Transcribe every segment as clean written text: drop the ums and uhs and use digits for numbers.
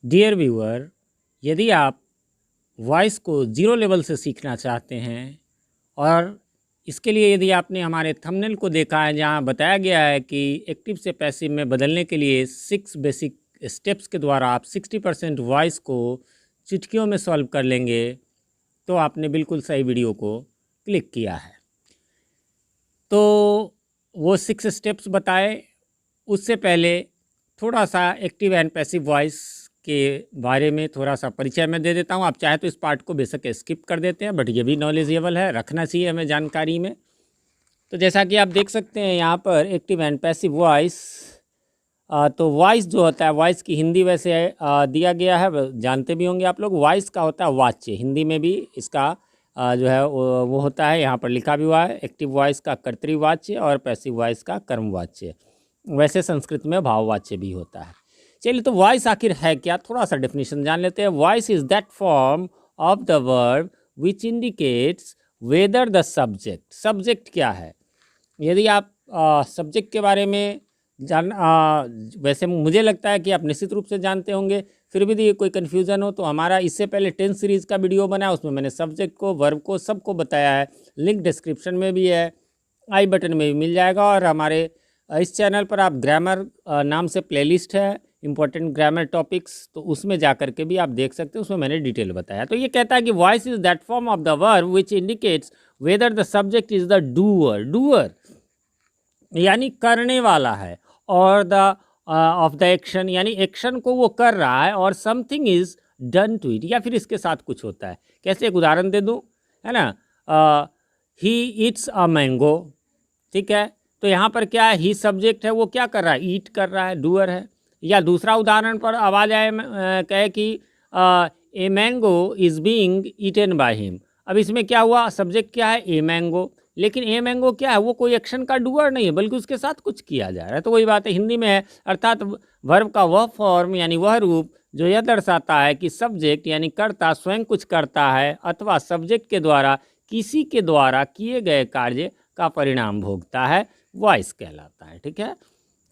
Dear viewer, यदि आप voice को ज़ीरो लेवल से सीखना चाहते हैं और इसके लिए यदि आपने हमारे थंबनेल को देखा है जहां बताया गया है कि एक्टिव से पैसिव में बदलने के लिए 6 बेसिक स्टेप्स के द्वारा आप 60% वॉइस को चुटकियों में सॉल्व कर लेंगे, तो आपने बिल्कुल सही वीडियो को क्लिक किया है। तो वो 6 स्टेप्स बताए, उससे पहले थोड़ा सा एक्टिव एंड पैसिव वॉइस के बारे में थोड़ा सा परिचय मैं दे देता हूँ। आप चाहे तो इस पार्ट को बेशक स्किप कर देते हैं, बट ये भी नॉलेजेबल है, रखना चाहिए हमें जानकारी में। तो जैसा कि आप देख सकते हैं यहाँ पर एक्टिव एंड पैसिव वॉइस, तो वॉइस जो होता है, वॉइस की हिंदी वैसे दिया गया है, जानते भी होंगे आप लोग। वॉइस का होता है वाच्य, हिंदी में भी इसका जो है वो होता है, यहाँ पर लिखा भी हुआ है। एक्टिव वॉइस का कर्तृवाच्य और पैसिव वॉइस का कर्मवाच्य। वैसे संस्कृत में भाववाच्य भी होता है। चलिए, तो वॉइस आखिर है क्या, थोड़ा सा डेफिनेशन जान लेते हैं। Voice is that form of the verb which indicates whether the subject. Subject क्या है? यदि आप सब्जेक्ट के बारे में वैसे मुझे लगता है कि आप निश्चित रूप से जानते होंगे, फिर भी यदि कोई कन्फ्यूज़न हो तो हमारा इससे पहले 10 सीरीज़ का वीडियो बना है, उसमें मैंने सब्जेक्ट को, वर्ब को, सबको बताया है। लिंक डिस्क्रिप्शन में भी है, आई बटन में भी मिल जाएगा। और हमारे इस चैनल पर आप ग्रामर नाम से प्लेलिस्ट है, इंपॉर्टेंट ग्रामर टॉपिक्स, तो उसमें जा कर के भी आप देख सकते हैं, उसमें मैंने डिटेल बताया। तो ये कहता है कि voice is that form of the verb which indicates whether the subject is the doer. Doer यानी करने वाला है, और द ऑफ द एक्शन यानी एक्शन को वो कर रहा है, और something is done to it, या फिर इसके साथ कुछ होता है। कैसे, एक उदाहरण दे दूँ, है ना। ही ईट्स अ मैंगो, ठीक है। तो यहाँ पर क्या है, ही सब्जेक्ट है, वो क्या कर रहा है, ईट कर रहा है, डूअर है। या दूसरा उदाहरण पर आवाज आए, कहे कि a mango is being eaten by him. अब इसमें क्या हुआ, सब्जेक्ट क्या है, ए मैंगो, लेकिन ए मैंगो क्या है, वो कोई एक्शन का डूअर नहीं है, बल्कि उसके साथ कुछ किया जा रहा है। तो वही बात है हिंदी में है, अर्थात वर्ब का वह फॉर्म यानी वह रूप जो यह दर्शाता है कि सब्जेक्ट यानी कर्ता स्वयं कुछ करता है, अथवा सब्जेक्ट के द्वारा किसी के द्वारा किए गए कार्य का परिणाम भोगता है, वॉइस कहलाता है। ठीक है,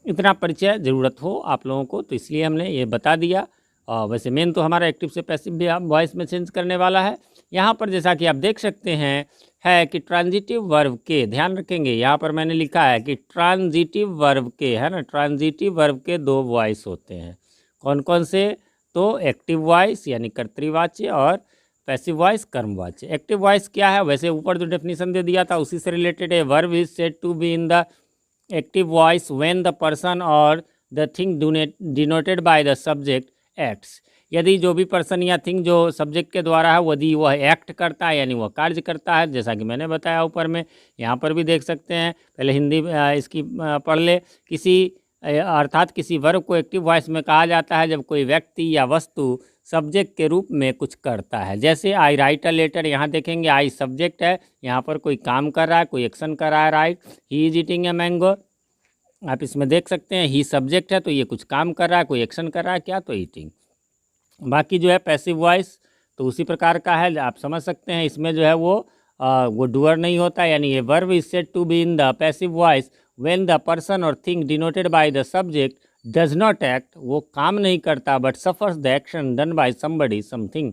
इतना परिचय ज़रूरत हो आप लोगों को, तो इसलिए हमने ये बता दिया। वैसे मेन तो हमारा एक्टिव से पैसिव भी वॉइस में चेंज करने वाला है। यहाँ पर जैसा कि आप देख सकते हैं है कि ट्रांजिटिव वर्ब के, ध्यान रखेंगे यहाँ पर मैंने लिखा है कि ट्रांजिटिव वर्ब के, है ना, ट्रांजिटिव वर्ब के 2 वॉइस होते हैं। कौन कौन से? तो एक्टिव वॉइस यानी कर्तृवाच्य, और पैसिव वॉइस कर्मवाच्य। एक्टिव वॉइस क्या है, वैसे ऊपर जो डेफिनेशन दे दिया था उसी से रिलेटेड है। Verb is said to be in the active voice when the person और the thing denoted by the subject acts. यदि जो भी पर्सन या थिंग जो सब्जेक्ट के द्वारा है, यदि वह एक्ट करता है यानी वह कार्य करता है, जैसा कि मैंने बताया ऊपर में, यहाँ पर भी देख सकते हैं। पहले हिंदी इसकी पढ़ ले। किसी अर्थात किसी वर्ब को एक्टिव वॉइस में कहा जाता है जब कोई व्यक्ति या वस्तु सब्जेक्ट के रूप में कुछ करता है। जैसे आई राइट अ लेटर, यहाँ देखेंगे आई सब्जेक्ट है, यहाँ पर कोई काम कर रहा है, कोई एक्शन कर रहा है, right. He is eating a mango, आप इसमें देख सकते हैं ही सब्जेक्ट है, तो ये कुछ काम कर रहा है, कोई एक्शन कर रहा है, क्या, तो ईटिंग। बाकी जो है पैसिव वॉइस तो उसी प्रकार का है, आप समझ सकते हैं। इसमें जो है वो डूअर नहीं होता, यानी ये verb is said to be in the passive voice when the person और thing denoted by the subject does not act, वो काम नहीं करता, but suffers the action done by somebody something,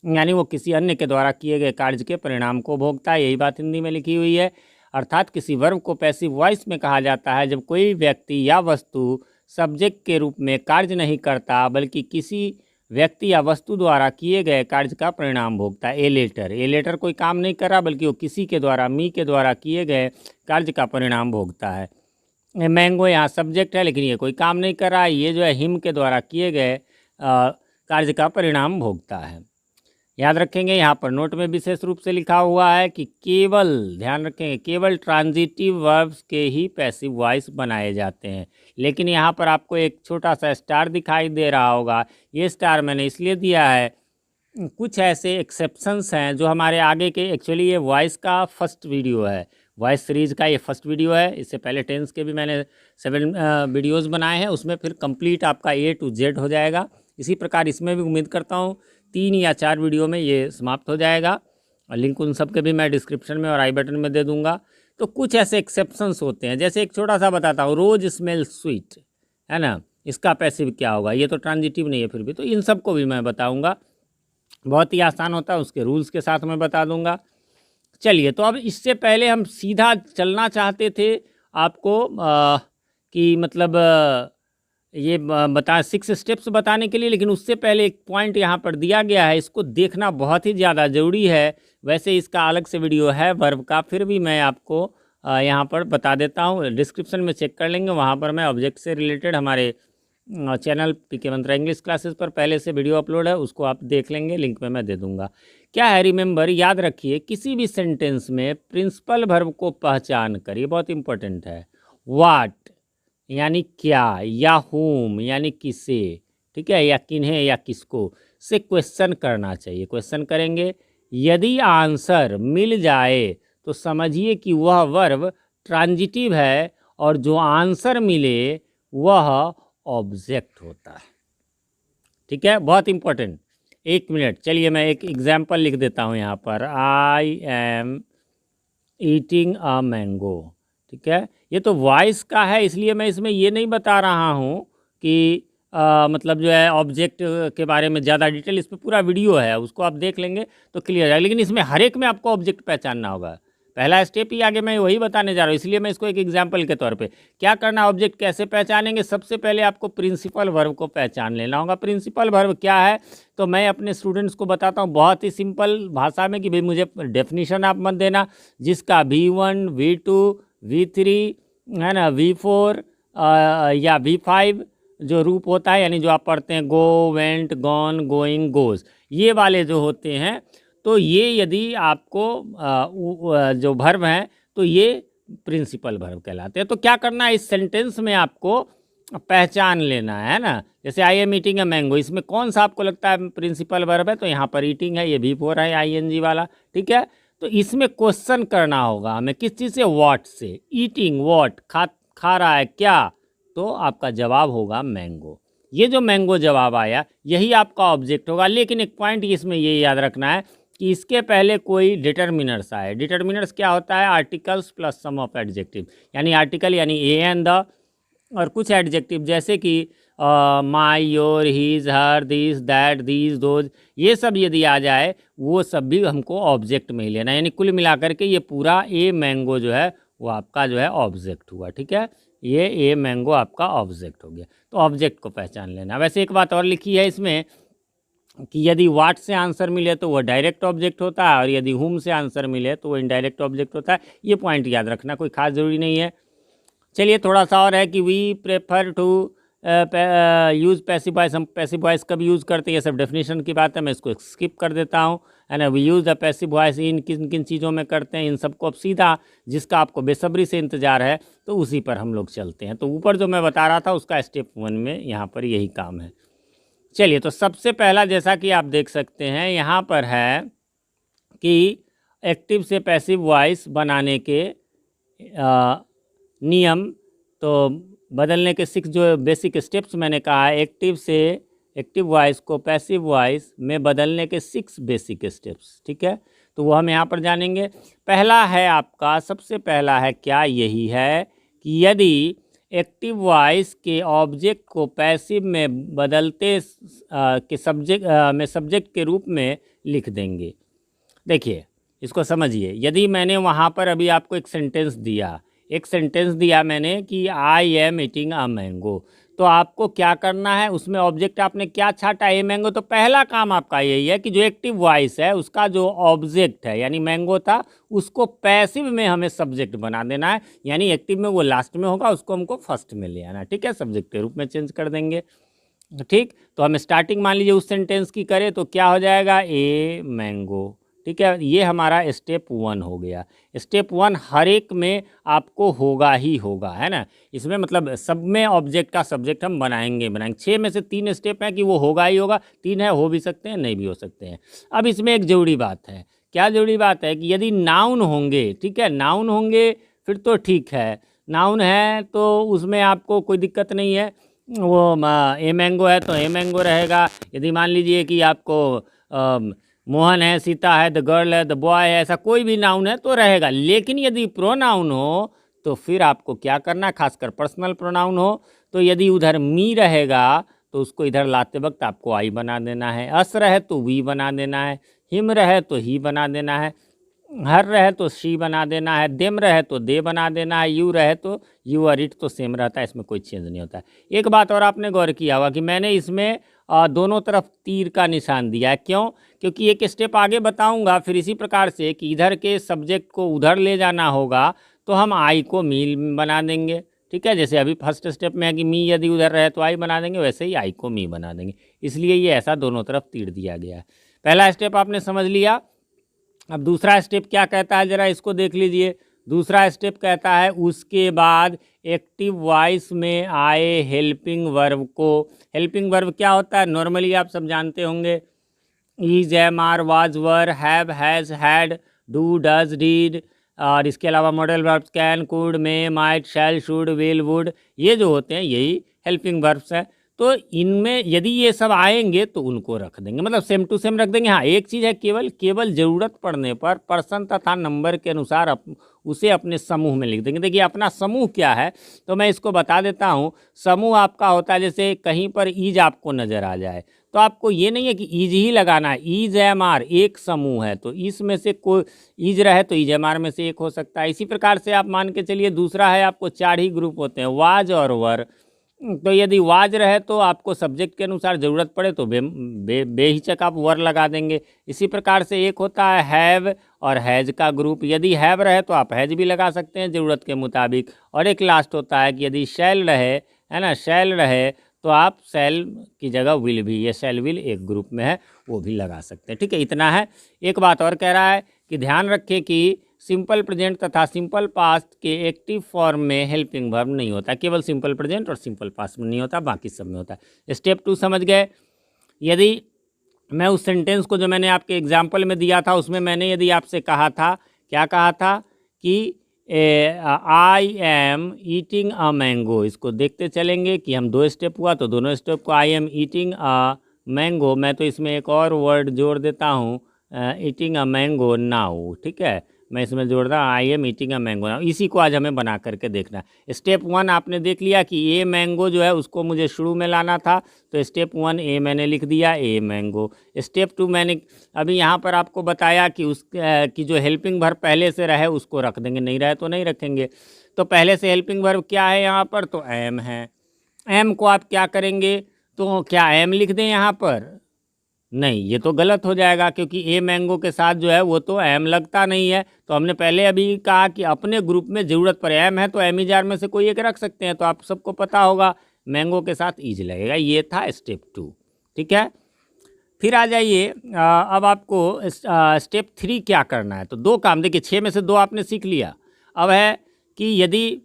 यानी वो किसी अन्य के द्वारा किए गए कार्य के परिणाम को भोगता है। यही बात हिंदी में लिखी हुई है। अर्थात किसी वर्ब को पैसिव वॉइस में कहा जाता है जब कोई व्यक्ति या वस्तु सब्जेक्ट के रूप में कार्य नहीं करता, बल्कि किसी व्यक्ति या वस्तु द्वारा किए गए कार्य का परिणाम भोगता है। ए लेटर, ए लेटर कोई काम नहीं कर रहा, बल्कि वो किसी के द्वारा, मी के द्वारा किए गए कार्य का परिणाम भोगता है। मैंगो यहाँ सब्जेक्ट है, लेकिन ये कोई काम नहीं कर रहा है, ये जो है हिम के द्वारा किए गए कार्य का परिणाम भोगता है। याद रखेंगे, यहाँ पर नोट में विशेष रूप से लिखा हुआ है कि केवल, ध्यान रखेंगे, केवल ट्रांजिटिव वर्ब्स के ही पैसिव वॉइस बनाए जाते हैं। लेकिन यहाँ पर आपको एक छोटा सा स्टार दिखाई दे रहा होगा, ये स्टार मैंने इसलिए दिया है, कुछ ऐसे एक्सेप्शंस हैं जो हमारे आगे के, एक्चुअली ये वॉइस का फर्स्ट वीडियो है, वॉइस सीरीज़ का ये फर्स्ट वीडियो है। इससे पहले टेंस के भी मैंने 7 वीडियोज़ बनाए हैं, उसमें फिर कंप्लीट आपका A to Z हो जाएगा। इसी प्रकार इसमें भी उम्मीद करता हूँ 3 या 4 वीडियो में ये समाप्त हो जाएगा, और लिंक उन सब के भी मैं डिस्क्रिप्शन में और आई बटन में दे दूंगा। तो कुछ ऐसे एक्सेप्शंस होते हैं, जैसे एक छोटा सा बताता हूँ, रोज़ स्मेल स्वीट, है ना, इसका पैसिव क्या होगा, ये तो ट्रांजिटिव नहीं है फिर भी, तो इन सब को भी मैं बताऊंगा, बहुत ही आसान होता है, उसके रूल्स के साथ मैं बता दूंगा। चलिए, तो अब इससे पहले हम सीधा चलना चाहते थे आपको कि मतलब ये बता 6 स्टेप्स बताने के लिए, लेकिन उससे पहले एक पॉइंट यहाँ पर दिया गया है, इसको देखना बहुत ही ज़्यादा ज़रूरी है। वैसे इसका अलग से वीडियो है वर्ब का, फिर भी मैं आपको यहाँ पर बता देता हूँ, डिस्क्रिप्शन में चेक कर लेंगे, वहाँ पर मैं ऑब्जेक्ट से रिलेटेड हमारे चैनल पीके मंत्रा इंग्लिश क्लासेस पर पहले से वीडियो अपलोड है, उसको आप देख लेंगे, लिंक में मैं दे दूंगा। क्या है, रिमेंबर, याद रखिए, किसी भी सेंटेंस में प्रिंसिपल वर्ब को पहचान कर, ये बहुत इंपॉर्टेंट है, वाट यानी क्या, या होम यानी किसे, ठीक है, या किन्हें या किसको, से क्वेश्चन करना चाहिए। क्वेश्चन करेंगे, यदि आंसर मिल जाए तो समझिए कि वह वर्ब ट्रांजिटिव है, और जो आंसर मिले वह ऑब्जेक्ट होता है। ठीक है, बहुत इंपॉर्टेंट। एक मिनट, चलिए मैं एक एग्जाम्पल लिख देता हूँ यहाँ पर, I am eating a mango. ठीक है, ये तो वॉइस का है, इसलिए मैं इसमें ये नहीं बता रहा हूँ कि मतलब जो है ऑब्जेक्ट के बारे में ज़्यादा डिटेल, इस पर पूरा वीडियो है, उसको आप देख लेंगे तो क्लियर है, लेकिन इसमें हर एक में आपको ऑब्जेक्ट पहचानना होगा। पहला स्टेप ही आगे मैं वही बताने जा रहा हूँ, इसलिए मैं इसको एक एग्जाम्पल के तौर पे क्या करना, ऑब्जेक्ट कैसे पहचानेंगे। सबसे पहले आपको प्रिंसिपल वर्ब को पहचान लेना होगा। प्रिंसिपल वर्ब क्या है, तो मैं अपने स्टूडेंट्स को बताता हूँ बहुत ही सिंपल भाषा में कि भाई मुझे डेफिनेशन आप मत देना, जिसका V1 V2 V3 है ना, V4 या V5 जो रूप होता है, यानी जो आप पढ़ते हैं, गो, वेंट, गॉन, गोइंग, गोज, ये वाले जो होते हैं, तो ये यदि आपको जो वर्ब हैं तो ये प्रिंसिपल वर्ब कहलाते हैं। तो क्या करना है, इस सेंटेंस में आपको पहचान लेना है ना। जैसे I am eating a mango, इसमें कौन सा आपको लगता है प्रिंसिपल वर्ब है, तो यहाँ पर ईटिंग है, ये V4 है ING वाला। ठीक है, तो इसमें क्वेश्चन करना होगा हमें, किस चीज़ से, व्हाट से। ईटिंग व्हाट, खा रहा है क्या, तो आपका जवाब होगा मैंगो। ये जो मैंगो जवाब आया यही आपका ऑब्जेक्ट होगा। लेकिन एक पॉइंट इसमें ये याद रखना है कि इसके पहले कोई डिटर्मिनर्स आए। डिटर्मिनर्स क्या होता है, articles plus some of adjective, यानी आर्टिकल यानी ए एंड द, और कुछ एडजेक्टिव जैसे कि my, your, his, her, this, that, these, those, ये सब यदि आ जाए, वो सब भी हमको ऑब्जेक्ट में ही लेना है। यानी कुल मिलाकर के ये पूरा ए मैंगो जो है वो आपका जो है ऑब्जेक्ट हुआ। ठीक है, ये ए मैंगो आपका ऑब्जेक्ट हो गया। तो ऑब्जेक्ट को पहचान लेना। वैसे एक बात और लिखी है इसमें कि यदि वाट से आंसर मिले तो वह डायरेक्ट ऑब्जेक्ट होता है, और यदि हुम से आंसर मिले तो वो इनडायरेक्ट ऑब्जेक्ट होता है। ये पॉइंट याद रखना, कोई खास ज़रूरी नहीं है। चलिए, थोड़ा सा और है कि we prefer to use passive voice. हम पैसिव वॉइस कब यूज़ करते हैं, ये सब डेफिनेशन की बात है, मैं इसको स्किप कर देता हूँ, है ना। We use the passive voice in किन किन चीज़ों में करते हैं, इन सबको अब सीधा, जिसका आपको बेसब्री से इंतज़ार है, तो उसी पर हम लोग चलते हैं। तो ऊपर जो मैं बता रहा था उसका स्टेप 1 में यहाँ पर यही काम है। चलिए, तो सबसे पहला, जैसा कि आप देख सकते हैं यहाँ पर है कि एक्टिव से पैसिव वॉइस बनाने के नियम, तो बदलने के 6 जो बेसिक स्टेप्स मैंने कहा है, एक्टिव से एक्टिव वॉइस को पैसिव वॉइस में बदलने के 6 बेसिक स्टेप्स। ठीक है, तो वो हम यहाँ पर जानेंगे। पहला है आपका, सबसे पहला है क्या, यही है कि यदि एक्टिव वॉइस के ऑब्जेक्ट को पैसिव में बदलते के सब्जेक्ट के रूप में लिख देंगे। देखिए, इसको समझिए। यदि मैंने वहाँ पर अभी आपको एक सेंटेंस दिया मैंने कि I am eating a mango, तो आपको क्या करना है, उसमें ऑब्जेक्ट आपने क्या छाटा, ए मैंगो। तो पहला काम आपका यही है कि जो एक्टिव वॉइस है उसका जो ऑब्जेक्ट है, यानी मैंगो था, उसको पैसिव में हमें सब्जेक्ट बना देना है। यानी एक्टिव में वो लास्ट में होगा, उसको हमको फर्स्ट में ले आना। ठीक है, सब्जेक्ट के रूप में चेंज कर देंगे। ठीक, तो हम स्टार्टिंग मान लीजिए उस सेंटेंस की करें तो क्या हो जाएगा, ए मैंगो। ठीक है, ये हमारा स्टेप 1 हो गया। स्टेप 1 हर एक में आपको होगा ही होगा, है ना। इसमें मतलब सब में ऑब्जेक्ट का सब्जेक्ट हम बनाएंगे। 6 में से 3 स्टेप है कि वो होगा ही होगा, 3 है हो भी सकते हैं, नहीं भी हो सकते हैं। अब इसमें एक जरूरी बात है। क्या जरूरी बात है कि यदि नाउन होंगे, ठीक है, नाउन होंगे फिर तो ठीक है, नाउन है तो उसमें आपको कोई दिक्कत नहीं है। वो ए मैंगो है तो ए मैंगो रहेगा। यदि मान लीजिए कि आपको मोहन है, सीता है, द गर्ल है, द बॉय है, ऐसा कोई भी नाउन है तो रहेगा। लेकिन यदि प्रोनाउन हो तो फिर आपको क्या करना है, खासकर पर्सनल प्रोनाउन हो तो यदि उधर मी रहेगा तो उसको इधर लाते वक्त आपको आई बना देना है, अस रहे तो वी बना देना है, हिम रहे तो ही बना देना है, हर रहे तो शी बना देना है, देम रहे तो दे बना देना है, यू रहे तो यू और इट तो सेम रहता है, इसमें कोई चेंज नहीं होता है। एक बात और आपने गौर किया होगा कि मैंने इसमें दोनों तरफ तीर का निशान दिया है। क्यों? क्योंकि एक स्टेप आगे बताऊंगा फिर इसी प्रकार से कि इधर के सब्जेक्ट को उधर ले जाना होगा तो हम आई को मी बना देंगे। ठीक है, जैसे अभी फर्स्ट स्टेप में है कि मी यदि उधर रहे तो आई बना देंगे, वैसे ही आई को मी बना देंगे, इसलिए ये ऐसा दोनों तरफ तीर दिया गया है। पहला स्टेप आपने समझ लिया। अब दूसरा स्टेप क्या कहता है, ज़रा इसको देख लीजिए। दूसरा स्टेप कहता है उसके बाद एक्टिव वॉइस में आए हेल्पिंग वर्ब को। हेल्पिंग वर्ब क्या होता है, नॉर्मली आप सब जानते होंगे, is, am, are, was, were, have, has, had, do, does, did, और इसके अलावा modal verbs can, could, may, might, shall, should, will, would, ये जो होते हैं यही हेल्पिंग वर्ब्स हैं। तो इनमें यदि ये सब आएंगे तो उनको रख देंगे, मतलब सेम टू सेम रख देंगे। हाँ, एक चीज़ है, केवल ज़रूरत पड़ने पर पर्सन तथा नंबर के अनुसार उसे अपने समूह में लिख देंगे। देखिए अपना समूह क्या है तो मैं इसको बता देता हूँ। समूह आपका होता है, जैसे कहीं पर ईज आपको नज़र आ जाए तो आपको ये नहीं है कि ईज ही लगाना है, ईज, एम, आर एक समूह है तो इसमें से कोई ईज रहे तो ईज, एम, आर में से एक हो सकता है। इसी प्रकार से आप मान के चलिए दूसरा है, आपको 4 ही ग्रुप होते हैं, वाज और वर। तो यदि वाज रहे तो आपको सब्जेक्ट के अनुसार ज़रूरत पड़े तो बेहिचक आप वर लगा देंगे। इसी प्रकार से एक होता है हैव और हैज़ का ग्रुप, यदि हैव रहे तो आप हैज़ भी लगा सकते हैं ज़रूरत के मुताबिक। और एक लास्ट होता है कि यदि शैल रहे, है ना, शैल रहे तो आप शैल की जगह विल भी, ये शैल विल एक ग्रुप में है वो भी लगा सकते हैं। ठीक है, इतना है। एक बात और कह रहा है कि ध्यान रखें कि सिंपल प्रेजेंट तथा सिंपल पास्ट के एक्टिव फॉर्म में हेल्पिंग वर्ब नहीं होता, केवल सिंपल प्रेजेंट और सिंपल पास्ट में नहीं होता, बाकी सब में होता है। स्टेप 2 समझ गए। यदि मैं उस सेंटेंस को जो मैंने आपके एग्जाम्पल में दिया था उसमें मैंने यदि आपसे कहा था, क्या कहा था कि I am eating a mango, इसको देखते चलेंगे कि हम 2 स्टेप हुआ तो दोनों स्टेप को I am eating a mango, मैं तो इसमें एक और वर्ड जोड़ देता हूँ, ईटिंग अ मैंगो नाउ। ठीक है, मैं इसमें जोड़ रहा हूँ I am eating a mango now. इसी को आज हमें बना करके देखना है। स्टेप 1 आपने देख लिया कि ए मैंगो जो है उसको मुझे शुरू में लाना था, तो स्टेप 1 ए मैंने लिख दिया, ए मैंगो। स्टेप 2 मैंने अभी यहाँ पर आपको बताया कि कि जो हेल्पिंग वर्ब पहले से रहे उसको रख देंगे, नहीं रहे तो नहीं रखेंगे। तो पहले से हेल्पिंग वर्ब क्या है यहाँ पर, तो एम है। एम को आप क्या करेंगे, तो क्या एम लिख दें यहाँ पर, नहीं, ये तो गलत हो जाएगा क्योंकि ए मैंगो के साथ जो है वो तो एम लगता नहीं है। तो हमने पहले अभी कहा कि अपने ग्रुप में ज़रूरत पर एम है तो एम ई जार में से कोई एक रख सकते हैं, तो आप सबको पता होगा मैंगो के साथ ईज लगेगा। ये था स्टेप 2। ठीक है, फिर आ जाइए, अब आपको स्टेप 3 क्या करना है। तो 2 काम, देखिए 6 में से 2 आपने सीख लिया। अब है कि यदि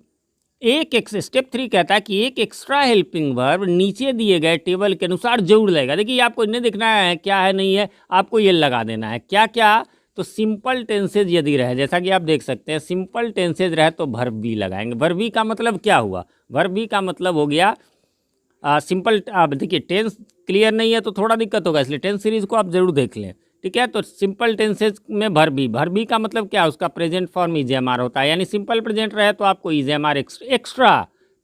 स्टेप 3 कहता है कि एक एक्स्ट्रा हेल्पिंग वर्ब नीचे दिए गए टेबल के अनुसार जरूर लगेगा। देखिए आपको नहीं देखना है क्या है नहीं है, आपको ये लगा देना है। क्या क्या, तो सिंपल टेंसेज यदि रहे, जैसा कि आप देख सकते हैं सिंपल टेंसेज रहे तो वर्ब भी लगाएंगे। वर्ब भी का मतलब क्या हुआ, वर्ब भी का मतलब हो गया सिंपल। अब देखिए टेंस क्लियर नहीं है तो थोड़ा दिक्कत होगा, इसलिए टेंस सीरीज को आप जरूर देख लें। ठीक है, तो सिंपल टेंसेज में भर भी का मतलब क्या है, उसका present form is am are होता है, यानी सिंपल प्रेजेंट रहे तो आपको इज एम आर एक्स्ट्रा,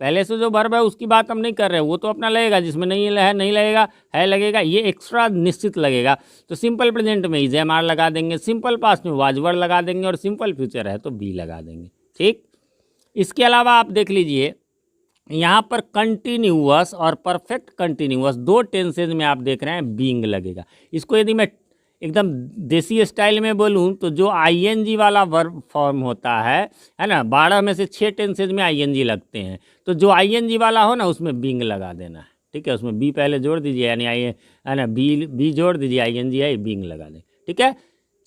पहले से जो वर्ब है उसकी बात हम नहीं कर रहे, वो तो अपना लगेगा, जिसमें नहीं है नहीं लगेगा, है लगेगा, ये एक्स्ट्रा निश्चित लगेगा। तो सिंपल प्रेजेंट में इज एम आर लगा देंगे, सिंपल पास्ट में वाज वर लगा देंगे, और सिंपल फ्यूचर है तो बी लगा देंगे। ठीक, इसके अलावा आप देख लीजिए यहाँ पर कंटिन्यूअस और परफेक्ट कंटिन्यूअस 2 टेंसेज में आप देख रहे हैं बीइंग लगेगा। इसको यदि मैं एकदम देसी स्टाइल में बोलूँ तो जो आईएनजी वाला वर्ब फॉर्म होता है ना, 12 में से 6 टेंसेज में आईएनजी लगते हैं, तो जो आईएनजी वाला हो ना उसमें बीइंग लगा देना है। ठीक है, उसमें बी पहले जोड़ दीजिए, यानी आई है ना, बी जोड़ दीजिए, आईएनजी है, बीइंग लगा दें। ठीक है,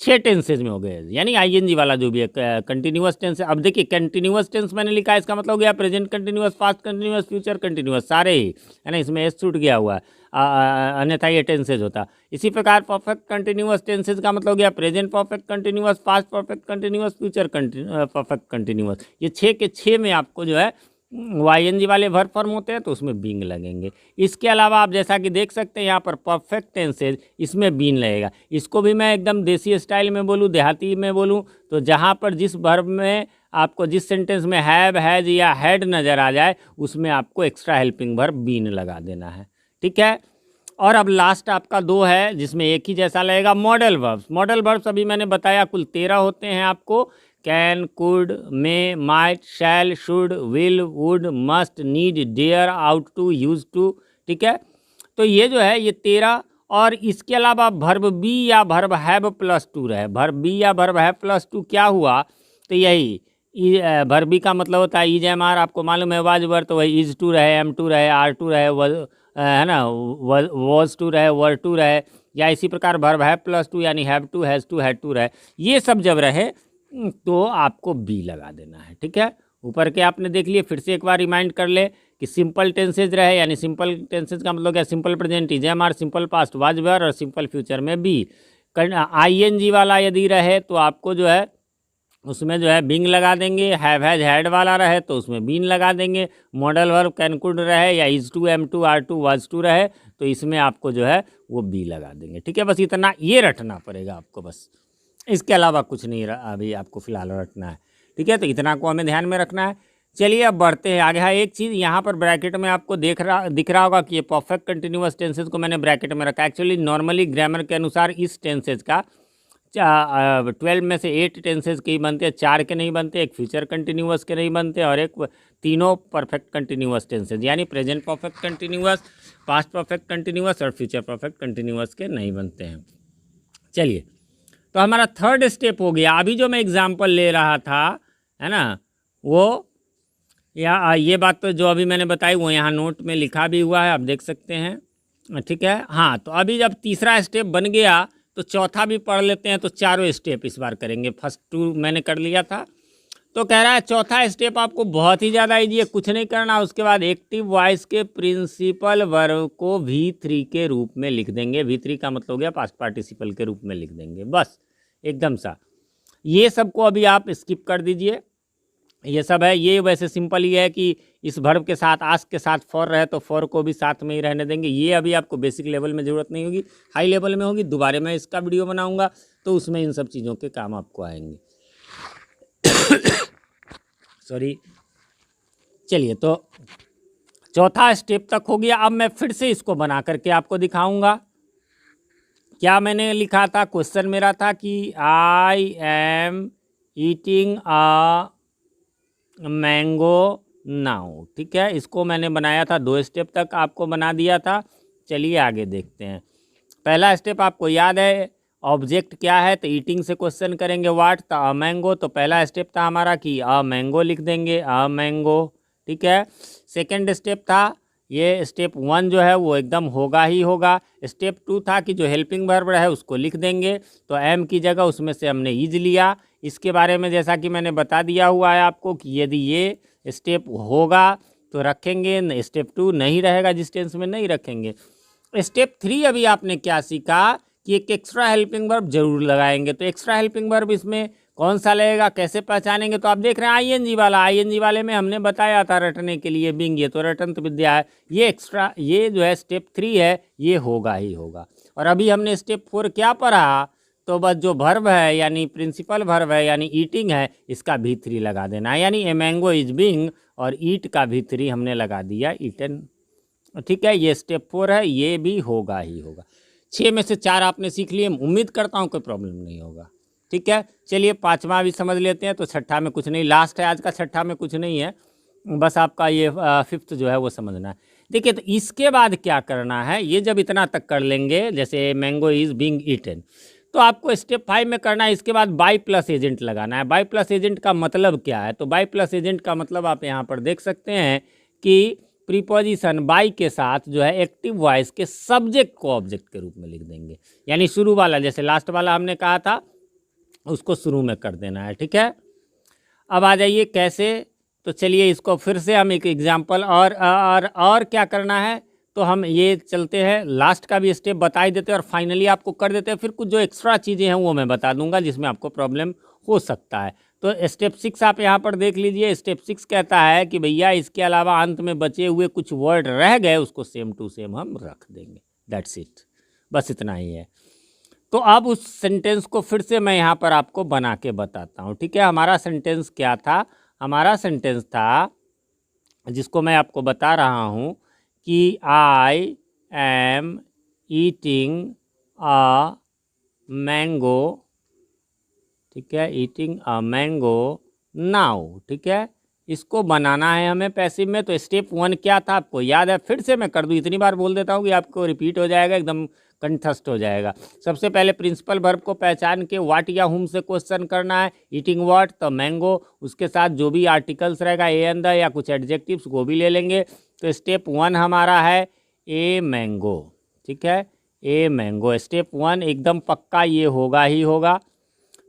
6 टेंसेज में हो गए, यानी आईएनजी वाला जो भी है कंटिन्यूअस टेंस। अब देखिए कंटिन्यूअस टेंस मैंने लिखा है, इसका मतलब हो गया present continuous, past continuous, future continuous, सारे ही, है ना, इसमें एस छूट गया हुआ है, अन्यथा ये टेंसेज होता। इसी प्रकार परफेक्ट कंटिन्यूअस टेंसेज का मतलब हो गया present perfect continuous, past perfect continuous, future perfect continuous. ये 6 के 6 में आपको जो है वाईएनजी वाले वर्ब फॉर्म होते हैं तो उसमें बीइंग लगेंगे। इसके अलावा आप जैसा कि देख सकते हैं यहाँ पर परफेक्ट टेंसेज, इसमें बीन लगेगा। इसको भी मैं एकदम देसी स्टाइल में बोलूँ, देहाती में बोलूँ, तो जहाँ पर जिस वर्ब में आपको जिस सेंटेंस में हैव, हैज या हैड नज़र आ जाए उसमें आपको एक्स्ट्रा हेल्पिंग वर्ब बीन लगा देना है। ठीक है। और अब लास्ट आपका 2 है जिसमें एक ही जैसा लगेगा, मॉडल वर्ब्स। मॉडल वर्ब्स अभी मैंने बताया कुल 13 होते हैं आपको, can, could, may, might, shall, should, will, would, must, need, dare, ought to, use to. ठीक है। तो ये जो है ये 13, और इसके अलावा वर्ब बी या वर्ब हैव प्लस टू रहे। वर्ब बी या वर्ब हैव प्लस टू क्या हुआ, तो यही वर्ब बी का मतलब होता है इज एम आर, आपको मालूम है वाज वर, तो वही इज टू रहे, एम टू रहे, आर टू रहे, है ना, वॉज टू रहे, वर टू रहे, या इसी प्रकार वर्ब हैव प्लस टू यानी have to, has to, had to रहे। ये सब जब रहे तो आपको बी लगा देना है। ठीक है। ऊपर के आपने देख लिए, फिर से एक बार रिमाइंड कर ले कि सिंपल टेंसेज रहे, यानी सिंपल टेंसेज का मतलब क्या, simple present is am are, simple past was were, और सिंपल फ्यूचर में बी। आईएनजी वाला यदि रहे तो आपको जो है उसमें जो है बिंग लगा देंगे। हैव, हैज, हैड वाला रहे तो उसमें बीन लगा देंगे। मॉडल वर्ब कैन, कुड रहे, या is to, am to, are to, was to रहे तो इसमें आपको जो है वो बी लगा देंगे। ठीक है। बस इतना ये रटना पड़ेगा आपको, बस इसके अलावा कुछ नहीं अभी आपको फिलहाल रटना है। ठीक है। तो इतना को हमें ध्यान में रखना है। चलिए अब बढ़ते हैं आगे। हाँ, एक चीज़ यहाँ पर ब्रैकेट में आपको दिख रहा होगा कि ये परफेक्ट कंटिन्यूअस टेंसेज को मैंने ब्रैकेट में रखा। एक्चुअली नॉर्मली ग्रामर के अनुसार इस टेंसेज का 12 में से 8 टेंसेज के ही बनते हैं, 4 के नहीं बनते, एक फ्यूचर कंटिन्यूअस के नहीं बनते, और एक तीनों परफेक्ट कंटिन्यूअस टेंसेज यानी present perfect continuous, past perfect continuous और फ्यूचर परफेक्ट कंटिन्यूअस के नहीं बनते हैं। चलिए, तो हमारा थर्ड स्टेप हो गया। अभी जो मैं एग्जाम्पल ले रहा था, है ना, वो या ये बात तो जो अभी मैंने बताई वो यहाँ नोट में लिखा भी हुआ है, आप देख सकते हैं। ठीक है। हाँ, तो अभी जब तीसरा स्टेप बन गया तो चौथा भी पढ़ लेते हैं। तो चारों स्टेप इस बार करेंगे। फर्स्ट 2 मैंने कर लिया था, तो कह रहा है चौथा स्टेप आपको बहुत ही ज़्यादा ईजी है, कुछ नहीं करना। उसके बाद एक्टिव वॉइस के प्रिंसिपल वर्ब को V3 के रूप में लिख देंगे। V3 का मतलब हो गया पास्ट पार्टिसिपल के रूप में लिख देंगे, बस एकदम सा। ये सब को अभी आप स्किप कर दीजिए, ये सब है। ये वैसे सिंपल ही है कि इस वर्ब के साथ आस्क के साथ फॉर रहे तो फॉर को भी साथ में ही रहने देंगे। ये अभी आपको बेसिक लेवल में ज़रूरत नहीं होगी, हाई लेवल में होगी। दोबारा मैं इसका वीडियो बनाऊंगा तो उसमें इन सब चीज़ों के काम आपको आएंगे। सॉरी। चलिए, तो चौथा स्टेप तक हो गया। अब मैं फिर से इसको बना करके आपको दिखाऊंगा। क्या मैंने लिखा था, क्वेश्चन मेरा था कि I am eating a mango now. ठीक है। इसको मैंने बनाया था 2 स्टेप तक आपको बना दिया था। चलिए आगे देखते हैं। पहला स्टेप आपको याद है, ऑब्जेक्ट क्या है, तो ईटिंग से क्वेश्चन करेंगे व्हाट, तो अ मैंगो। तो पहला स्टेप था हमारा कि अ मैंगो लिख देंगे, अ मैंगो। ठीक है। सेकंड स्टेप था, ये स्टेप 1 जो है वो एकदम होगा ही होगा। स्टेप 2 था कि जो हेल्पिंग वर्ब है उसको लिख देंगे, तो एम की जगह उसमें से हमने इज लिया। इसके बारे में जैसा कि मैंने बता दिया हुआ है आपको कि यदि ये स्टेप होगा तो रखेंगे, स्टेप 2 नहीं रहेगा जिस टेंस में नहीं रखेंगे। स्टेप 3 अभी आपने क्या सीखा कि एक एक्स्ट्रा हेल्पिंग वर्ब जरूर लगाएंगे। तो एक्स्ट्रा हेल्पिंग वर्ब इसमें कौन सा लगेगा, कैसे पहचानेंगे, तो आप देख रहे हैं आईएनजी वाला। आईएनजी वाले में हमने बताया था रटने के लिए बिंग, ये तो रटंत विद्या है। ये एक्स्ट्रा, ये जो है स्टेप 3 है, ये होगा ही होगा। और अभी हमने स्टेप 4 क्या पढ़ा, तो बस जो वर्ब है यानी प्रिंसिपल वर्ब है यानी ईटिंग है, इसका V3 लगा देना है। यानी ए मैंगो इज बिंग और ईट का V3 हमने लगा दिया, ईटन। ठीक है। ये स्टेप 4 है, ये भी होगा ही होगा। 6 में से 4 आपने सीख लिए, उम्मीद करता हूँ कोई प्रॉब्लम नहीं होगा। ठीक है। चलिए 5वां भी समझ लेते हैं। तो 6ठा में कुछ नहीं, लास्ट है आज का, 6ठा में कुछ नहीं है, बस आपका ये 5th जो है वो समझना है। देखिए, तो इसके बाद क्या करना है, ये जब इतना तक कर लेंगे, जैसे मैंगो इज बिंग ईटन, तो आपको स्टेप 5 में करना है। इसके बाद बाई प्लस एजेंट लगाना है। बाई प्लस एजेंट का मतलब क्या है, तो बाई प्लस एजेंट का मतलब आप यहाँ पर देख सकते हैं कि प्रीपोजिशन बाई के साथ जो है एक्टिव वॉइस के सब्जेक्ट को ऑब्जेक्ट के रूप में लिख देंगे। यानी शुरू वाला, जैसे लास्ट वाला हमने कहा था, उसको शुरू में कर देना है। ठीक है। अब आ जाइए कैसे, तो चलिए इसको फिर से हम एक एग्जाम्पल और क्या करना है, तो हम ये चलते हैं, लास्ट का भी स्टेप बता ही देते हैं और फाइनली आपको कर देते हैं। फिर कुछ जो एक्स्ट्रा चीज़ें हैं वो मैं बता दूंगा जिसमें आपको प्रॉब्लम हो सकता है। तो स्टेप 6 आप यहाँ पर देख लीजिए। स्टेप 6 कहता है कि भैया इसके अलावा अंत में बचे हुए कुछ वर्ड रह गए उसको सेम टू सेम हम रख देंगे। दैट्स इट, बस इतना ही है। तो अब उस सेंटेंस को फिर से मैं यहाँ पर आपको बना के बताता हूँ, ठीक है। हमारा सेंटेंस क्या था? हमारा सेंटेंस था, जिसको मैं आपको बता रहा हूँ कि I am eating a mango, ठीक है, ईटिंग अ मैंगो नाउ, ठीक है। इसको बनाना है हमें पैसिव में। तो स्टेप 1 क्या था आपको याद है? फिर से मैं कर दूँ, इतनी बार बोल देता हूँ कि आपको रिपीट हो जाएगा, एकदम कंठस्थ हो जाएगा। सबसे पहले प्रिंसिपल वर्ब को पहचान के व्हाट या हुम से क्वेश्चन करना है। ईटिंग व्हाट, तो मैंगो, उसके साथ जो भी आर्टिकल्स रहेगा ए एंड द या कुछ एडजेक्टिव्स वो भी ले लेंगे। तो स्टेप 1 हमारा है ए मैंगो, ठीक है, ए मैंगो। स्टेप 1 एकदम पक्का ये होगा ही होगा।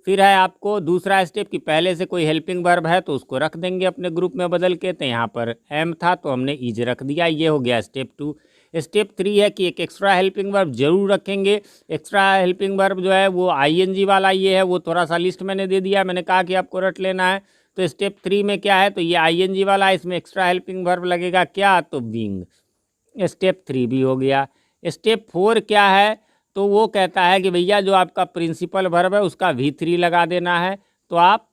फिर है आपको दूसरा स्टेप कि पहले से कोई हेल्पिंग वर्ब है तो उसको रख देंगे अपने ग्रुप में बदल के। तो यहाँ पर एम था तो हमने इज रख दिया, ये हो गया स्टेप 2। स्टेप 3 है कि एक एक्स्ट्रा हेल्पिंग वर्ब जरूर रखेंगे। एक्स्ट्रा हेल्पिंग वर्ब जो है वो आईएनजी वाला ये है, वो थोड़ा सा लिस्ट मैंने दे दिया, मैंने कहा कि आपको रट लेना है। तो स्टेप 3 में क्या है? तो ये आईएनजी वाला है, इसमें एक्स्ट्रा हेल्पिंग वर्ब लगेगा क्या? तो बीइंग। स्टेप 3 भी हो गया। स्टेप 4 क्या है? तो वो कहता है कि भैया जो आपका प्रिंसिपल वर्ब है उसका V3 लगा देना है। तो आप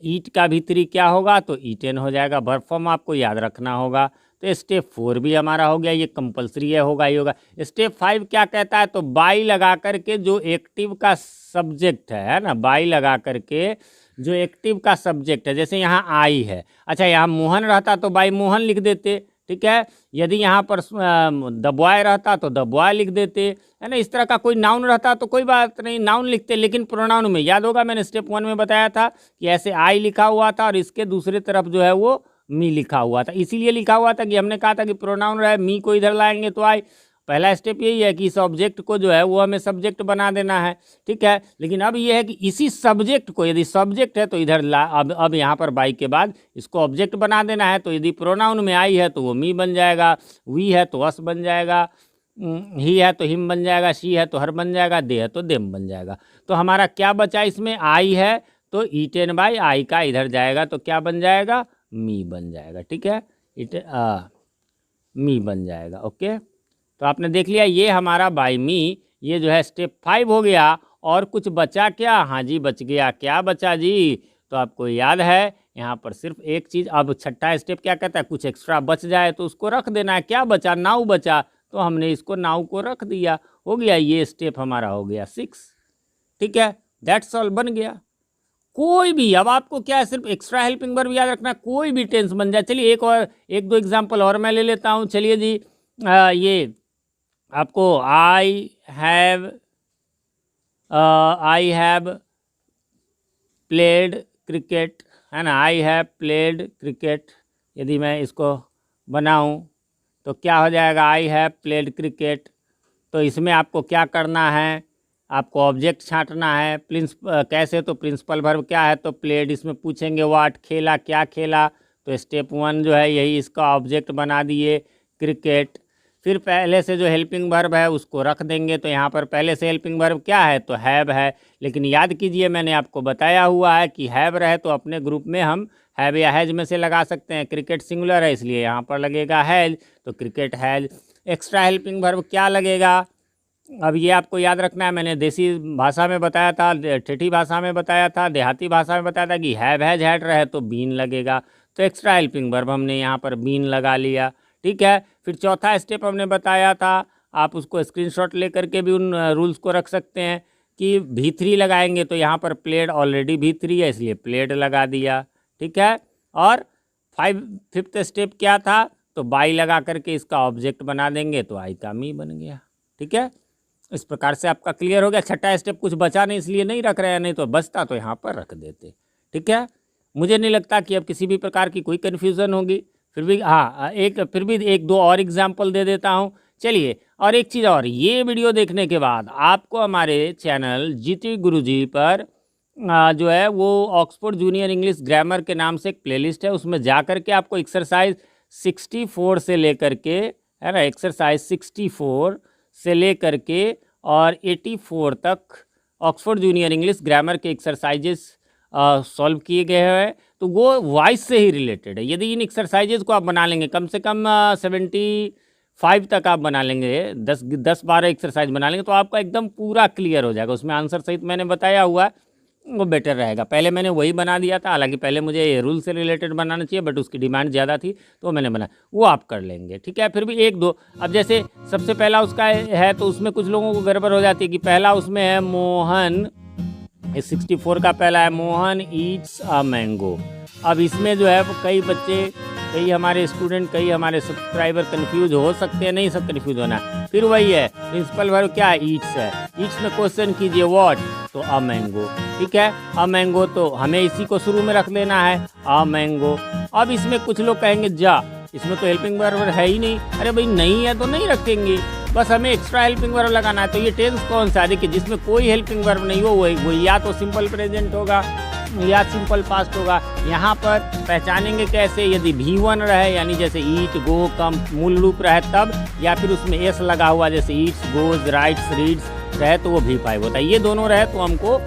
ईट का V3 क्या होगा? तो ईटेन हो जाएगा। वर्ब फॉर्म आपको याद रखना होगा। तो स्टेप 4 भी हमारा हो गया, ये कंपलसरी है, होगा ही होगा। स्टेप 5 क्या कहता है? तो बाई लगा करके जो एक्टिव का सब्जेक्ट है ना, बाई लगा करके जो एक्टिव का सब्जेक्ट है, जैसे यहाँ आई है, अच्छा यहाँ मोहन रहता तो बाई मोहन लिख देते, ठीक है। यदि यहाँ पर द बॉय रहता तो द बॉय लिख देते, है ना। इस तरह का कोई नाउन रहता तो कोई बात नहीं, नाउन लिखते। लेकिन प्रोनाउन में याद होगा मैंने स्टेप 1 में बताया था कि ऐसे आई लिखा हुआ था और इसके दूसरे तरफ जो है वो मी लिखा हुआ था। इसीलिए लिखा हुआ था कि हमने कहा था कि प्रोनाउन रहे, मी को इधर लाएंगे तो आई। पहला स्टेप यही है कि इस ऑब्जेक्ट को जो है वो हमें सब्जेक्ट बना देना है, ठीक है। लेकिन अब ये है कि इसी सब्जेक्ट को, यदि सब्जेक्ट है तो इधर ला, अब यहाँ पर बाई के बाद इसको ऑब्जेक्ट बना देना है। तो यदि प्रोनाउन में आई है तो वो मी बन जाएगा, वी है तो अस बन जाएगा, ही है तो हिम बन जाएगा, शी है तो हर बन जाएगा, दे है तो देम बन जाएगा। तो हमारा क्या बचा इसमें? आई है तो ईटेन बाई आई का इधर जाएगा तो क्या बन जाएगा? मी बन जाएगा, ठीक है, मी बन जाएगा। ओके, तो आपने देख लिया ये हमारा बाई मी, ये जो है स्टेप 5 हो गया। और कुछ बचा क्या? हाँ जी बच गया। क्या बचा जी? तो आपको याद है यहाँ पर सिर्फ एक चीज़। अब छठा स्टेप क्या कहता है? कुछ एक्स्ट्रा बच जाए तो उसको रख देना है। क्या बचा? नाउ बचा, तो हमने इसको नाउ को रख दिया, हो गया। ये स्टेप हमारा हो गया 6, ठीक है। दैट्स ऑल, बन गया। कोई भी, अब आपको क्या है, सिर्फ एक्स्ट्रा हेल्पिंग वर्ब याद रखना, कोई भी टेंस बन जाए। चलिए एक दो एग्जाम्पल और मैं ले लेता हूँ। चलिए जी, ये आपको आई हैव प्लेड क्रिकेट, है ना, आई हैव प्लेड क्रिकेट। यदि मैं इसको बनाऊं तो क्या हो जाएगा? I have played cricket. तो इसमें आपको क्या करना है? आपको ऑब्जेक्ट छांटना है। कैसे? तो प्रिंसिपल वर्ब क्या है? तो प्लेड। इसमें पूछेंगे व्हाट, खेला, क्या खेला? तो स्टेप 1 जो है यही इसका ऑब्जेक्ट बना दिए, क्रिकेट। फिर पहले से जो हेल्पिंग वर्ब है उसको रख देंगे। तो यहाँ पर पहले से हेल्पिंग वर्ब क्या है? तो हैव है। लेकिन याद कीजिए मैंने आपको बताया हुआ है कि हैव रहे तो अपने ग्रुप में हम हैव या हैज में से लगा सकते हैं। क्रिकेट सिंगुलर है इसलिए यहाँ पर लगेगा हैज, तो cricket has. Extra helping verb क्या लगेगा? अब ये आपको याद रखना है, मैंने देसी भाषा में बताया था, ठेठी भाषा में बताया था, देहाती भाषा में बताया था कि हैव हैज हैड रहे तो बीन लगेगा। तो एक्स्ट्रा हेल्पिंग वर्ब हमने यहाँ पर बीन लगा लिया, ठीक है। फिर चौथा स्टेप हमने बताया था, आप उसको स्क्रीनशॉट लेकर के भी उन रूल्स को रख सकते हैं कि V3 लगाएंगे। तो यहाँ पर प्लेड ऑलरेडी V3 है इसलिए प्लेड लगा दिया, ठीक है। और फिफ्थ स्टेप क्या था? तो बाई लगा करके इसका ऑब्जेक्ट बना देंगे तो आई का मी बन गया, ठीक है। इस प्रकार से आपका क्लियर हो गया। छठा स्टेप कुछ बचा नहीं इसलिए नहीं रख रहे हैं, नहीं तो बचता तो यहाँ पर रख देते, ठीक है। मुझे नहीं लगता कि अब किसी भी प्रकार की कोई कन्फ्यूज़न होगी। फिर भी हाँ, एक दो और एग्जाम्पल दे देता हूँ। चलिए, और एक चीज़ और, ये वीडियो देखने के बाद आपको हमारे चैनल जीटी गुरुजी पर जो है वो ऑक्सफोर्ड जूनियर इंग्लिश ग्रामर के नाम से एक प्लेलिस्ट है, उसमें जा कर के आपको एक्सरसाइज 64 से लेकर के है ना, एक्सरसाइज 64 से लेकर के और 84 तक ऑक्सफोर्ड जूनियर इंग्लिश ग्रामर के एक्सरसाइजेस सॉल्व किए गए हैं। तो वो वॉइस से ही रिलेटेड है। यदि इन एक्सरसाइजेज को आप बना लेंगे, कम से कम 75 तक आप बना लेंगे, 10-12 एक्सरसाइज बना लेंगे, तो आपका एकदम पूरा क्लियर हो जाएगा। उसमें आंसर सहित मैंने बताया हुआ है, वो बेटर रहेगा। पहले मैंने वही बना दिया था, हालांकि पहले मुझे ये रूल से रिलेटेड बनाना चाहिए, बट उसकी डिमांड ज़्यादा थी तो मैंने बना, वो आप कर लेंगे। ठीक है, फिर भी एक दो, अब जैसे सबसे पहला उसका है तो उसमें कुछ लोगों को गड़बड़ हो जाती है कि पहला उसमें है मोहन, 64 का पहला है मोहन ईट्स अ मैंगो। अब इसमें जो है कई बच्चे, कई हमारे स्टूडेंट, कई हमारे सब्सक्राइबर कंफ्यूज हो सकते हैं, नहीं सब कंफ्यूज होना। फिर वही है, प्रिंसिपल वर्ब क्या है, ईट्स है। ईट्स में क्वेश्चन कीजिए व्हाट, तो अ मैंगो। ठीक है, अ मैंगो, तो हमें इसी को शुरू में रख लेना है, अ मैंगो। अब इसमें कुछ लोग कहेंगे जा, इसमें तो हेल्पिंग वर्ब है ही नहीं। अरे भाई नहीं है तो नहीं रखेंगे, बस हमें एक्स्ट्रा हेल्पिंग वर्ब लगाना है। तो ये टेंस कौन सा है, देखिए जिसमें कोई हेल्पिंग वर्ब नहीं हो वो या तो सिंपल प्रेजेंट होगा या सिंपल पास्ट होगा। यहाँ पर पहचानेंगे कैसे, यदि V1 रहे यानी जैसे ईट, गो, कम मूल रूप रहे तब, या फिर उसमें एस लगा हुआ जैसे ईट्स, गोज, राइट्स, रीड्स रहे तो वो V5 होता है। ये दोनों रहे तो हमको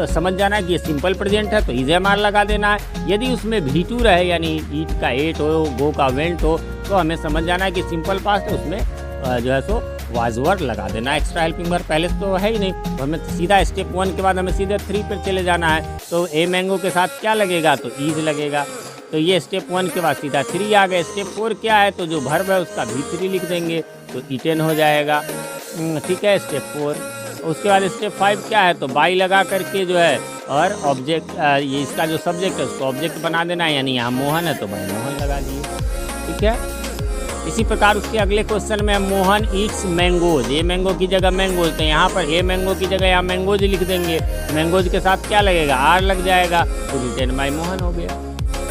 समझ जाना है कि ये सिंपल प्रेजेंट है तो इज़ लगा देना है। यदि उसमें V2 रहे यानी ईट का एट हो, गो का वेंट हो, तो हमें समझ जाना है कि सिंपल पास्ट है, उसमें जो है सो वाज वर्ड लगा देना। एक्स्ट्रा हेल्पिंग वर्ब पहले तो है ही नहीं, तो हमें सीधा स्टेप 1 के बाद हमें सीधे 3 पर चले जाना है। तो ए मैंगो के साथ क्या लगेगा, तो ईज लगेगा। तो ये स्टेप 1 के बाद सीधा 3 आ गए। स्टेप 4 क्या है, तो जो वर्ब है उसका V3 लिख देंगे तो ईटेन हो जाएगा। ठीक है, स्टेप 4। उसके बाद स्टेप 5 क्या है, तो बाई लगा करके जो है और ऑब्जेक्ट, ये इसका जो सब्जेक्ट है उसको ऑब्जेक्ट बना देना है, यानी यहाँ मोहन है तो बाई मोहन लगा दिए। ठीक है, इसी प्रकार उसके अगले क्वेश्चन में Mohan Yeats mangoes, a mango की जगह मैंगोज, तो यहाँ पर ए मैंगो की जगह यहाँ मैंगोज लिख देंगे। मैंगोज के साथ क्या लगेगा, आर लग जाएगा, तो रिटेन बाय मोहन हो गया।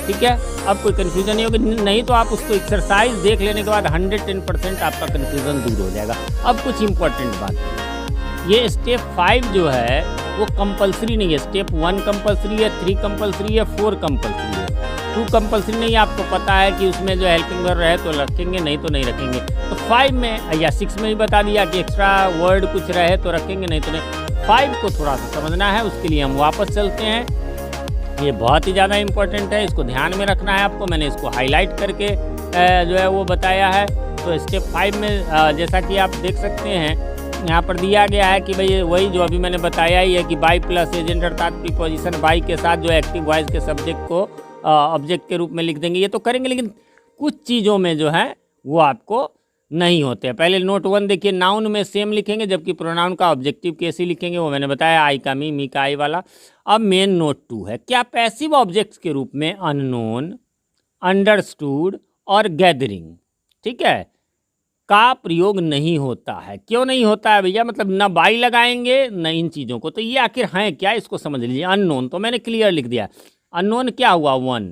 ठीक है, अब कोई कन्फ्यूजन नहीं होगी, नहीं तो आप उसको एक्सरसाइज देख लेने के बाद 110% आपका कन्फ्यूजन दूर हो जाएगा। अब कुछ इंपॉर्टेंट बात, ये स्टेप 5 जो है वो कंपलसरी नहीं है। स्टेप 1 कंपलसरी है, 3 कंपलसरी है, 4 कंपलसरी है, 2 कंपलसरी नहीं है। आपको पता है कि उसमें जो हेल्पिंग वर्ब रहे तो रखेंगे, नहीं तो नहीं रखेंगे। तो 5 में या 6 में भी बता दिया कि एक्स्ट्रा वर्ड कुछ रहे तो रखेंगे, नहीं तो नहीं। 5 को थोड़ा सा समझना है, उसके लिए हम वापस चलते हैं। ये बहुत ही ज़्यादा इंपॉर्टेंट है, इसको ध्यान में रखना है आपको। मैंने इसको हाईलाइट करके जो है वो बताया है। तो स्टेप 5 में जैसा कि आप देख सकते हैं यहाँ पर दिया गया है कि भाई वही जो अभी मैंने बताया ही है कि बाई प्लस एजेंट अर्थात प्रीपोजिशन बाई के साथ जो एक्टिव वॉइस के सब्जेक्ट को ऑब्जेक्ट के रूप में लिख देंगे। ये तो करेंगे, लेकिन कुछ चीज़ों में जो है वो आपको नहीं होते हैं। पहले नोट 1 देखिए, नाउन में सेम लिखेंगे जबकि प्रोनाउन का ऑब्जेक्टिव कैसे लिखेंगे वो मैंने बताया, आई का मी का आई वाला। अब मेन नोट 2 है, क्या पैसिव ऑब्जेक्ट्स के रूप में अननोन, अंडरस्टूड और गैदरिंग, ठीक है, का प्रयोग नहीं होता है। क्यों नहीं होता है भैया, मतलब ना बाई लगाएंगे न इन चीज़ों को, तो ये आखिर हैं क्या, इसको समझ लीजिए। अननोन तो मैंने क्लियर लिख दिया। अननोन क्या हुआ, one,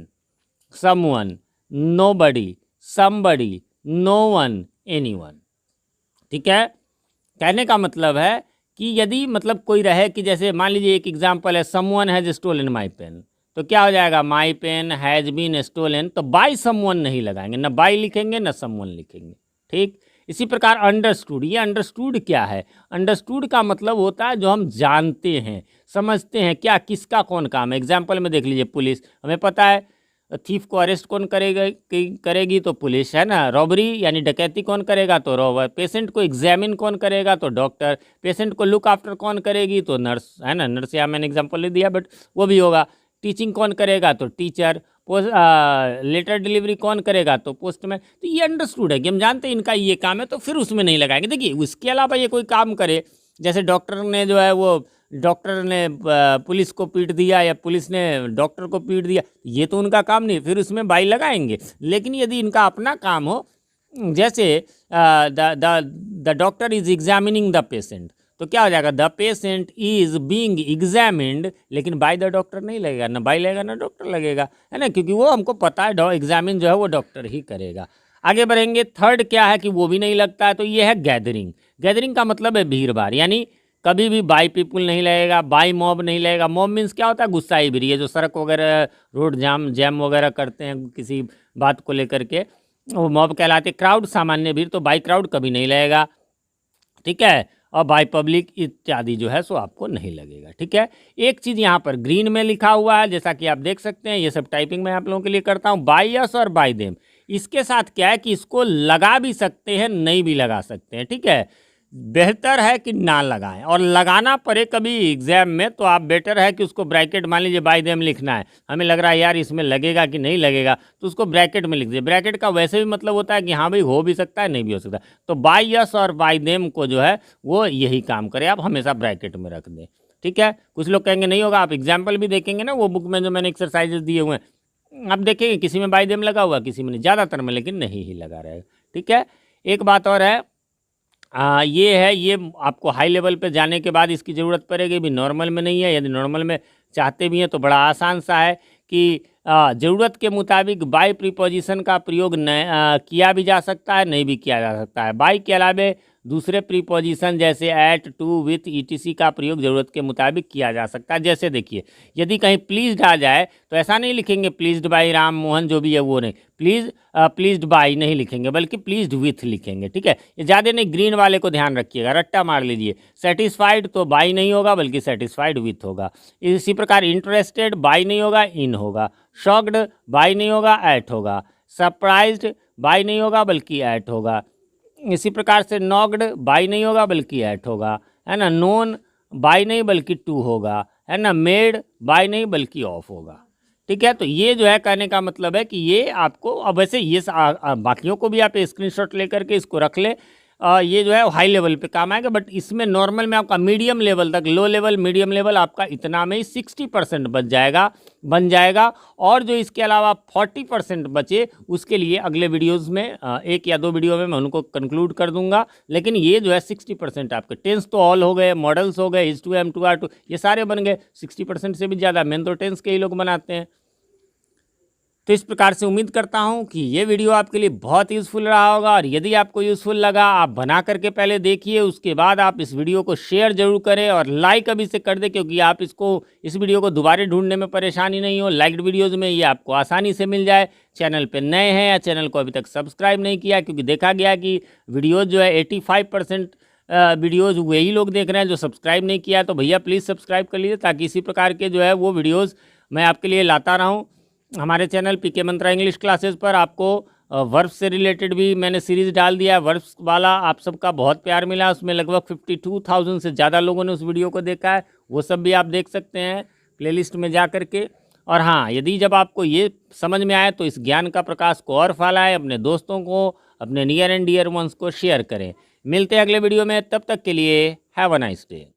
someone, nobody, somebody, no one, anyone. ठीक है, कहने का मतलब है कि यदि मतलब कोई रहे कि जैसे मान लीजिए एक एग्जांपल है, someone has stolen my pen, तो क्या हो जाएगा, my pen has been stolen, तो बाय समवन नहीं लगाएंगे, ना बाय लिखेंगे ना समवन लिखेंगे। ठीक, इसी प्रकार अंडरस्टूड, ये अंडरस्टूड क्या है, अंडरस्टूड का मतलब होता है जो हम जानते हैं, समझते हैं, क्या किसका कौन काम है। एग्जाम्पल में देख लीजिए, पुलिस, हमें पता है थीफ को अरेस्ट कौन करेगी तो पुलिस है ना, रॉबरी यानी डकैती कौन करेगा तो रॉबर, पेशेंट को एग्जामिन कौन करेगा तो डॉक्टर, पेशेंट को लुक आफ्टर कौन करेगी तो नर्स, है ना, नर्स, या मैंने एग्जाम्पल नहीं दिया बट वो भी होगा। टीचिंग कौन करेगा तो टीचर, लेटर डिलीवरी कौन करेगा तो पोस्टमैन। तो ये अंडरस्टूड है कि हम जानते हैं इनका ये काम है, तो फिर उसमें नहीं लगाएंगे। देखिए उसके अलावा ये कोई काम करे, जैसे डॉक्टर ने जो है वो, डॉक्टर ने पुलिस को पीट दिया या पुलिस ने डॉक्टर को पीट दिया, ये तो उनका काम नहीं, फिर उसमें बाई लगाएंगे। लेकिन यदि इनका अपना काम हो, जैसे the doctor is examining the patient, तो क्या हो जाएगा, the patient is being examined, लेकिन बाय द डॉक्टर नहीं लगेगा, ना बाय लगेगा ना डॉक्टर लगेगा, है ना, क्योंकि वो हमको पता है एग्जामिन जो है वो डॉक्टर ही करेगा। आगे बढ़ेंगे, थर्ड क्या है कि वो भी नहीं लगता है, तो ये है गैदरिंग। गैदरिंग का मतलब है भीड़ भाड़, यानी कभी भी बाई पीपुल नहीं लगेगा, बाई मॉब नहीं लगेगा। मॉब मीन्स क्या होता है, गुस्साई भीड़, ये जो सड़क वगैरह रोड जैम वगैरह करते हैं किसी बात को लेकर के, वो मॉब कहलाते। क्राउड सामान्य भीड़, तो बाई क्राउड कभी नहीं लगेगा, ठीक है। और बाई पब्लिक इत्यादि जो है सो आपको नहीं लगेगा, ठीक है। एक चीज़ यहाँ पर ग्रीन में लिखा हुआ है, जैसा कि आप देख सकते हैं, ये सब टाइपिंग मैं आप लोगों के लिए करता हूँ, बाई अस और बाई देम। इसके साथ क्या है कि इसको लगा भी सकते हैं, नहीं भी लगा सकते हैं, ठीक है। बेहतर है कि ना लगाएं, और लगाना पड़े कभी एग्जाम में तो आप बेटर है कि उसको ब्रैकेट, मान लीजिए बाय देम लिखना है, हमें लग रहा है यार इसमें लगेगा कि नहीं लगेगा, तो उसको ब्रैकेट में लिख दीजिए। ब्रैकेट का वैसे भी मतलब होता है कि हाँ भाई हो भी सकता है, नहीं भी हो सकता। तो बाय यस और बाय देम को जो है वो यही काम करे, आप हमेशा ब्रैकेट में रख दें, ठीक है। कुछ लोग कहेंगे नहीं होगा, आप एग्जाम्पल भी देखेंगे ना वो बुक में जो मैंने एक्सरसाइजेस दिए हुए हैं, आप देखेंगे किसी में बाय देम लगा हुआ, किसी में नहीं, ज़्यादातर में लेकिन नहीं ही लगा रहेगा, ठीक है। एक बात और है, ये है, ये आपको हाई लेवल पे जाने के बाद इसकी ज़रूरत पड़ेगी, भी नॉर्मल में नहीं है। यदि नॉर्मल में चाहते भी हैं तो बड़ा आसान सा है कि ज़रूरत के मुताबिक बाय प्रीपोजिशन का प्रयोग किया भी जा सकता है, नहीं भी किया जा सकता है। बाय के अलावे दूसरे प्रीपोजिशन जैसे एट, टू, विथ, ईटीसी का प्रयोग ज़रूरत के मुताबिक किया जा सकता है। जैसे देखिए, यदि कहीं प्लीज्ड आ जाए तो ऐसा नहीं लिखेंगे प्लीज्ड बाय राम मोहन जो भी है वो नहीं, प्लीज्ड बाय नहीं लिखेंगे, बल्कि प्लीज्ड विथ लिखेंगे, ठीक है। ये ज़्यादा नहीं, ग्रीन वाले को ध्यान रखिएगा, रट्टा मार लीजिए। सेटिस्फाइड तो बाय नहीं होगा बल्कि सेटिस्फाइड विथ होगा। इसी प्रकार इंटरेस्टेड बाय नहीं होगा, इन होगा। शॉक्ड बाय नहीं होगा, एट होगा। सरप्राइज्ड बाय नहीं होगा बल्कि एट होगा। इसी प्रकार से नॉक्ड बाय नहीं होगा बल्कि एट होगा, है ना। नोन बाय नहीं बल्कि टू होगा, है ना। मेड बाय नहीं बल्कि ऑफ होगा, ठीक है। तो ये जो है कहने का मतलब है कि ये आपको, अब वैसे ये बाकियों को भी आप स्क्रीनशॉट लेकर के इसको रख ले, ये जो है हाई लेवल पे काम आएगा, बट इसमें नॉर्मल में आपका मीडियम लेवल तक, लो लेवल मीडियम लेवल आपका इतना में ही 60% बन जाएगा। और जो इसके अलावा 40% बचे उसके लिए अगले वीडियोज़ में, एक या दो वीडियो में मैं उनको कंक्लूड कर दूंगा। लेकिन ये जो है 60% आपके टेंस तो ऑल हो गए, मॉडल्स हो गए, H2 M2 R2 ये सारे बन गए। 60% से भी ज़्यादा मेन तो टेंस के ही लोग बनाते हैं। तो इस प्रकार से उम्मीद करता हूं कि ये वीडियो आपके लिए बहुत यूज़फुल रहा होगा, और यदि आपको यूज़फुल लगा, आप बना करके पहले देखिए, उसके बाद आप इस वीडियो को शेयर जरूर करें और लाइक अभी से कर दें, क्योंकि आप इस वीडियो को दोबारा ढूंढने में परेशानी नहीं हो। लाइक्ड वीडियोज़ में ये आपको आसानी से मिल जाए। चैनल पर नए हैं या चैनल को अभी तक सब्सक्राइब नहीं किया, क्योंकि देखा गया कि वीडियोज़ जो है 85% वीडियोज़ वही लोग देख रहे हैं जो सब्सक्राइब नहीं किया। तो भैया प्लीज़ सब्सक्राइब कर लीजिए, ताकि इसी प्रकार के जो है वो वीडियोज़ मैं आपके लिए लाता रहूँ। हमारे चैनल पीके मंत्रा इंग्लिश क्लासेस पर आपको वर्ब से रिलेटेड भी मैंने सीरीज़ डाल दिया है। वर्ब्स वाला आप सबका बहुत प्यार मिला, उसमें लगभग 52,000 से ज़्यादा लोगों ने उस वीडियो को देखा है। वो सब भी आप देख सकते हैं प्लेलिस्ट में जा कर के। और हाँ, यदि जब आपको ये समझ में आए तो इस ज्ञान का प्रकाश को और फैलाएं, अपने दोस्तों को, अपने नियर एंड डियर वंस को शेयर करें। मिलते हैं अगले वीडियो में, तब तक के लिए हैव अ नाइस डे।